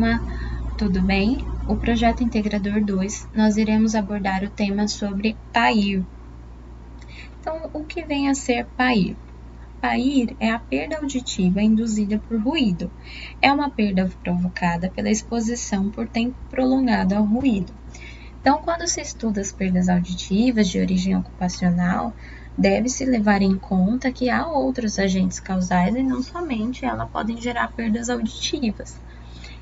turma, tudo bem? O projeto Integrador 2, nós iremos abordar o tema sobre PAIR. Então, o que vem a ser PAIR? PAIR é a perda auditiva induzida por ruído. É uma perda provocada pela exposição por tempo prolongado ao ruído. Então, quando se estuda as perdas auditivas de origem ocupacional, deve-se levar em conta que há outros agentes causais e não somente ela podem gerar perdas auditivas.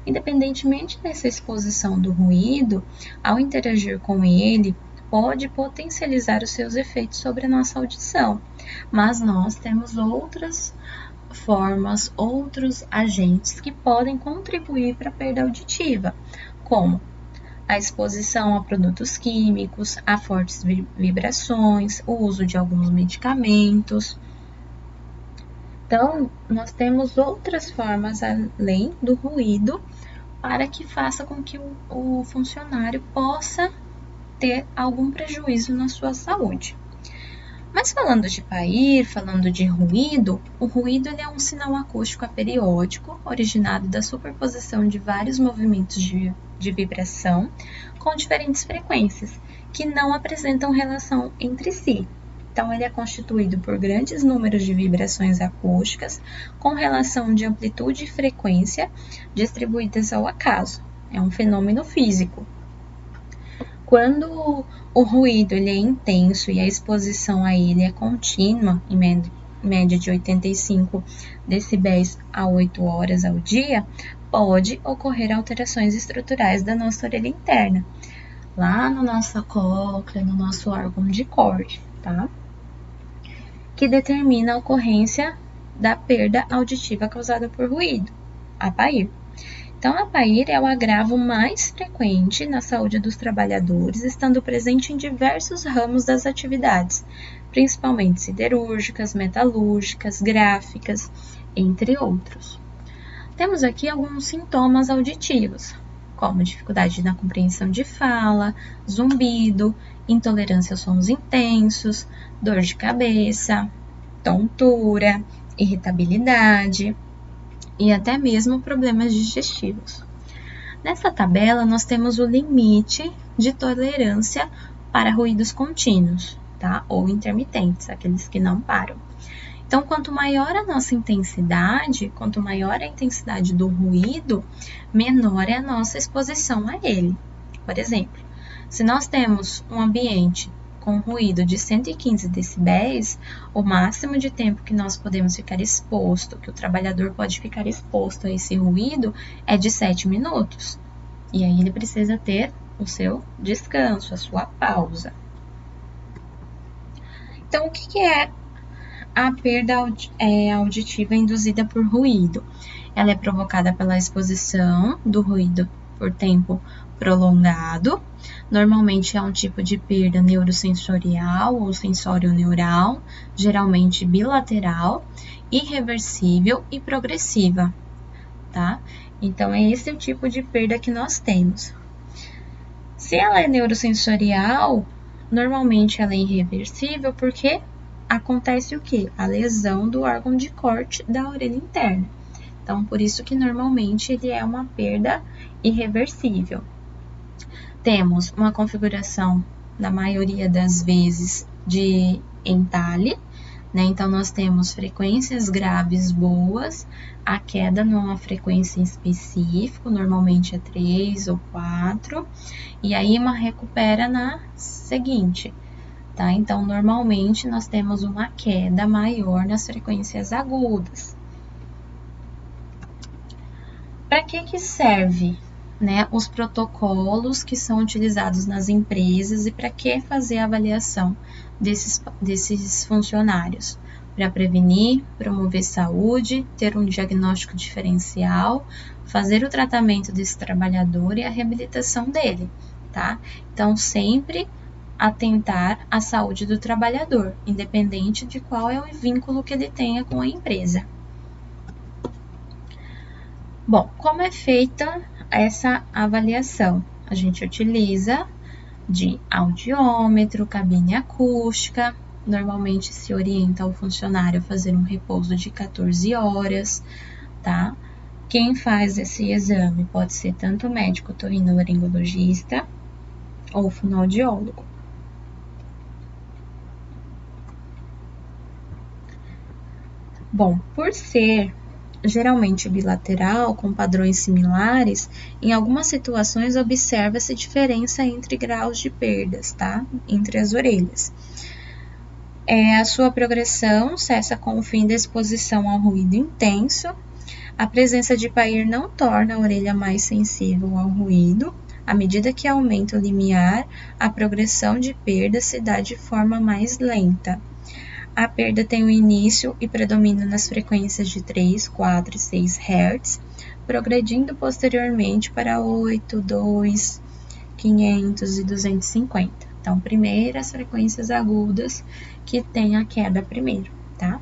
Independentemente dessa exposição do ruído, ao interagir com ele, pode potencializar os seus efeitos sobre a nossa audição, mas nós temos outras formas, outros agentes que podem contribuir para a perda auditiva, como a exposição a produtos químicos, a fortes vibrações, o uso de alguns medicamentos. Então, nós temos outras formas além do ruído para que faça com que o funcionário possa ter algum prejuízo na sua saúde. Mas falando de PAIR, falando de ruído, o ruído ele é um sinal acústico aperiódico originado da superposição de vários movimentos de vibração com diferentes frequências, que não apresentam relação entre si. Então, ele é constituído por grandes números de vibrações acústicas com relação de amplitude e frequência distribuídas ao acaso. É um fenômeno físico. Quando o ruído ele é intenso e a exposição a ele é contínua, em média de 85 decibéis a 8 horas ao dia, pode ocorrer alterações estruturais da nossa orelha interna, lá na nossa cóclea, no nosso órgão de corte, tá? Que determina a ocorrência da perda auditiva causada por ruído, a PAIR. Então, a PAIR é o agravo mais frequente na saúde dos trabalhadores, estando presente em diversos ramos das atividades, principalmente siderúrgicas, metalúrgicas, gráficas, entre outros. Temos aqui alguns sintomas auditivos, como dificuldade na compreensão de fala, zumbido, intolerância aos sons intensos, dor de cabeça, tontura, irritabilidade e até mesmo problemas digestivos. Nessa tabela, nós temos o limite de tolerância para ruídos contínuos, tá? Ou intermitentes, aqueles que não param. Então, quanto maior a nossa intensidade, quanto maior a intensidade do ruído, menor é a nossa exposição a ele. Por exemplo, se nós temos um ambiente com ruído de 115 decibéis, o máximo de tempo que nós podemos ficar exposto, que o trabalhador pode ficar exposto a esse ruído, é de 7 minutos. E aí ele precisa ter o seu descanso, a sua pausa. Então, o que é a perda auditiva induzida por ruído? Ela é provocada pela exposição do ruído por tempo prolongado. Normalmente é um tipo de perda neurosensorial ou sensório-neural, geralmente bilateral, irreversível e progressiva, tá? Então, é esse o tipo de perda que nós temos. Se ela é neurosensorial, normalmente ela é irreversível porque acontece o quê? A lesão do órgão de corte da orelha interna. Então, por isso que normalmente ele é uma perda irreversível. Temos uma configuração, na maioria das vezes, de entalhe, né? Então, nós temos frequências graves boas, a queda numa frequência específica, normalmente é 3 ou 4, e a IMA recupera na seguinte, tá? Então, normalmente, nós temos uma queda maior nas frequências agudas. Para que serve, né, os protocolos que são utilizados nas empresas e para que fazer a avaliação desses funcionários? Para prevenir, promover saúde, ter um diagnóstico diferencial, fazer o tratamento desse trabalhador e a reabilitação dele, tá? Então, sempre atentar à saúde do trabalhador, independente de qual é o vínculo que ele tenha com a empresa. Bom, como é feita essa avaliação? A gente utiliza de audiômetro, cabine acústica, normalmente se orienta ao funcionário a fazer um repouso de 14 horas, tá? Quem faz esse exame pode ser tanto médico otorrinolaringologista ou fonoaudiólogo. Bom, por ser geralmente bilateral, com padrões similares, em algumas situações observa-se diferença entre graus de perdas, tá? Entre as orelhas. A sua progressão cessa com o fim da exposição ao ruído intenso. A presença de pair não torna a orelha mais sensível ao ruído. À medida que aumenta o limiar, a progressão de perda se dá de forma mais lenta. A perda tem um início e predomina nas frequências de 3, 4 e 6 Hz, progredindo posteriormente para 8, 2, 500 e 250. Então, primeiro as frequências agudas que tem a queda primeiro, tá?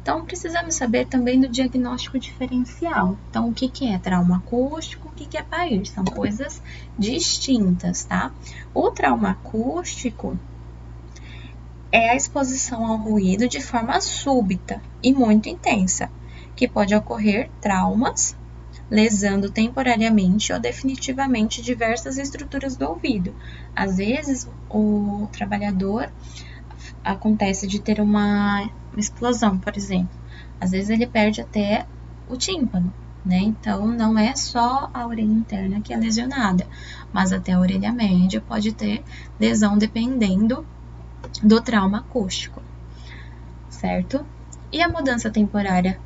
Então, precisamos saber também do diagnóstico diferencial. Então, o que é trauma acústico, o que é pair? São coisas distintas, tá? O trauma acústico é a exposição ao ruído de forma súbita e muito intensa, que pode ocorrer traumas, lesando temporariamente ou definitivamente diversas estruturas do ouvido. Às vezes, o trabalhador acontece de ter uma explosão, por exemplo. Às vezes ele perde até o tímpano, né? Então, não é só a orelha interna que é lesionada, mas até a orelha média pode ter lesão dependendo do trauma acústico, certo? E a mudança temporária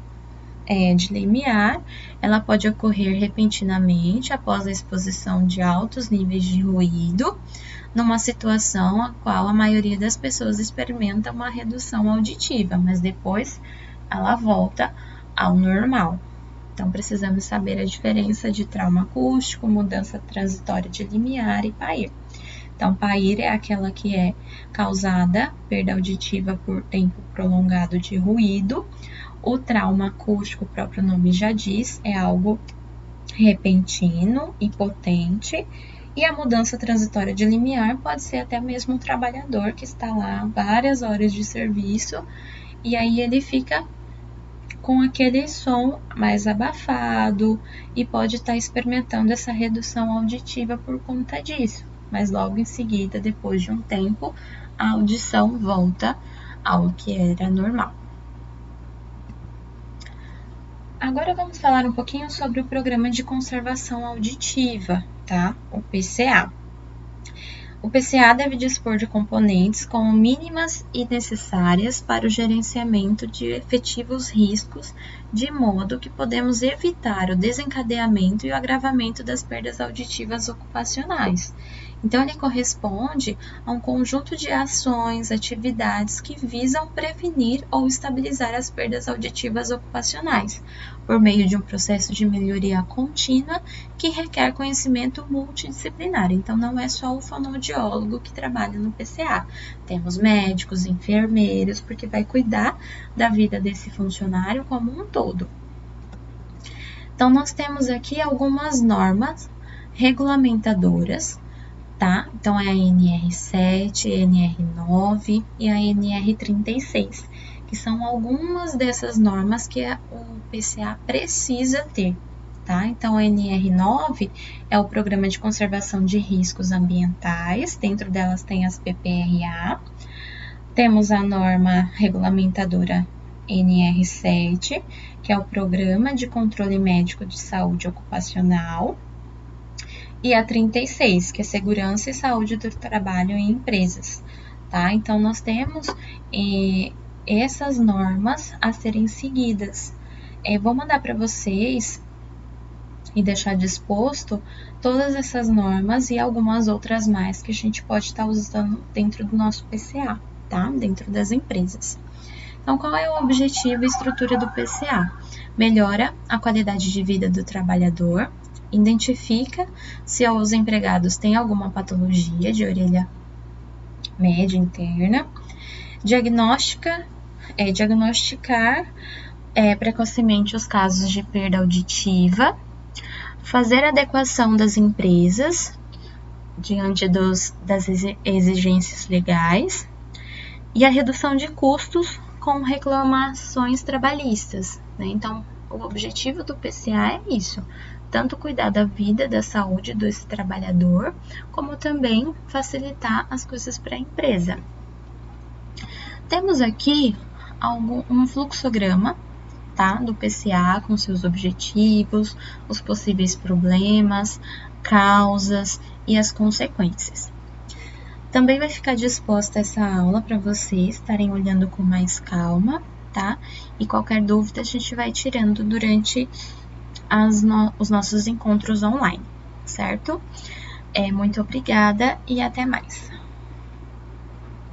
de limiar, ela pode ocorrer repentinamente após a exposição de altos níveis de ruído, numa situação a qual a maioria das pessoas experimenta uma redução auditiva, mas depois ela volta ao normal. Então, precisamos saber a diferença de trauma acústico, mudança transitória de limiar e pair. Então, pair é aquela que é causada, perda auditiva por tempo prolongado de ruído. O trauma acústico, o próprio nome já diz, é algo repentino e potente. E a mudança transitória de limiar pode ser até mesmo um trabalhador que está lá várias horas de serviço e aí ele fica com aquele som mais abafado e pode estar experimentando essa redução auditiva por conta disso. Mas logo em seguida, depois de um tempo, a audição volta ao que era normal. Agora vamos falar um pouquinho sobre o Programa de Conservação Auditiva, tá? O PCA. O PCA deve dispor de componentes como mínimas e necessárias para o gerenciamento de efetivos riscos, de modo que podemos evitar o desencadeamento e o agravamento das perdas auditivas ocupacionais. Então, ele corresponde a um conjunto de ações, atividades que visam prevenir ou estabilizar as perdas auditivas ocupacionais, por meio de um processo de melhoria contínua que requer conhecimento multidisciplinar. Então, não é só o fonoaudiólogo que trabalha no PCA. Temos médicos, enfermeiros, porque vai cuidar da vida desse funcionário como um todo. Então, nós temos aqui algumas normas regulamentadoras, tá? Então, é a NR7, NR9 e a NR36, que são algumas dessas normas que o PCA precisa ter, tá? Então, a NR9 é o Programa de Conservação de Riscos Ambientais, dentro delas tem as PPRA. Temos a norma regulamentadora NR7, que é o Programa de Controle Médico de Saúde Ocupacional, e a 36, que é Segurança e Saúde do Trabalho em Empresas, tá? Então, nós temos essas normas a serem seguidas. Vou mandar para vocês e deixar disposto todas essas normas e algumas outras mais que a gente pode estar usando dentro do nosso PCA, tá? Dentro das empresas. Então, qual é o objetivo e estrutura do PCA? Melhora a qualidade de vida do trabalhador, identifica se os empregados têm alguma patologia de orelha média interna, diagnosticar precocemente os casos de perda auditiva, fazer adequação das empresas diante das exigências legais e a redução de custos com reclamações trabalhistas, né? Então, O objetivo do PCA é isso, tanto cuidar da vida, da saúde desse trabalhador, como também facilitar as coisas para a empresa. Temos aqui um fluxograma, tá, do PCA com seus objetivos, os possíveis problemas, causas e as consequências. Também vai ficar disposta essa aula para vocês estarem olhando com mais calma, tá? E qualquer dúvida a gente vai tirando durante os nossos encontros online, certo? Muito obrigada e até mais.